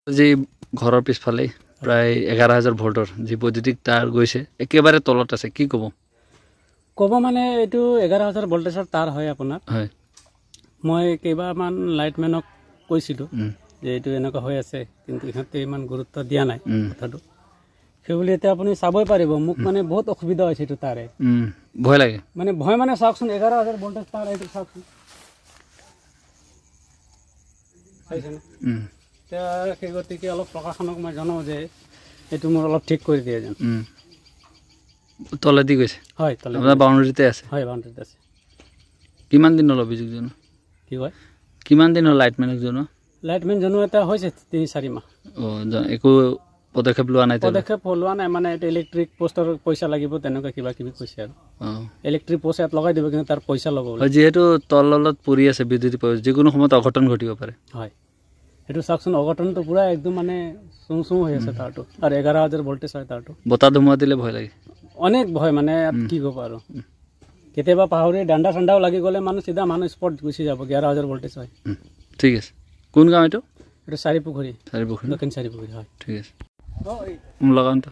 যি ঘৰৰ পিছফালে প্ৰায় 11,000 ভোল্টৰ যি বৈদ্যুতিক তাৰ গৈছে একেবাৰে তলত আছে কি ক'ব মানে এইটো 11,000 ভোল্টেজৰ তাৰ হয় আপোনাৰ হয় মই কেইবামান লাইটমেনক কৈছিলোঁ যে এইটো এনেকুৱা হৈ আছে কিন্তু ইহঁতে ইমান গুৰুত্ব দিয়া নাই কথাটো সেইবুলি এতিয়া আপুনি চাবই পাৰিব মোক মানে বহুত অসুবিধা হৈছে এইটো তাৰে ভয় লাগে মানে চাওকচোন 11,000 ভোল্টেজ তাৰ এইটো চাওকচোন এতিয়া সেই গতিকে অলপ প্ৰশাসনক মই জনাওঁ যে এইটো মোৰ অলপ ঠিক কৰি দিয়ে যেন তলেদি গৈছে হয় আপোনাৰ বাউণ্ডাৰীতে আছে হয় বাউণ্ডাৰীতে আছে কিমান দিন হ'ল অভিযোগ জনোৱা কি কয় কিমান দিন হ'ল লাইটমেনক জনোৱা লাইটমেন জনোৱা এটা হৈছে 3-4 মাহ একো পদক্ষেপ লোৱা নাই মানে এইটো ইলেক্ট্ৰিক পোষ্টৰ পইচা লাগিব তেনেকুৱা কিবা কিবি কৈছে আৰু ইলেক্ট্ৰিক পোষ্ট ইয়াত লগাই দিব কিন্তু তাৰ পইচা ল'ব যিহেতু তলত পৰি আছে বিদ্যুৎ যিকোনো সময়ত অঘটন ঘটিব পাৰে হয় এইটো চাওকচোন অঘটনটো পুৰা একদম মানে চুং হৈ আছে তাৰটো আৰু 11,000 ভোল্টেজ হয় তাৰটো বতাহ ধুমুহা দিলে ভয় লাগে অনেক ভয় মানে কি ক'ব আৰু কেতিয়াবা পাহৰি ডাণ্ডা ঠাণ্ডাও লাগি গ'লে মানুহ চিধা মানুহ স্পট গুচি যাব 11,000 ভোল্টেজ হয় ঠিক আছে কোন গাঁও এইটো চাৰিপুখুৰী দক্ষিণ চাৰিপুখুৰী হয় ঠিক আছে লগাওঁতো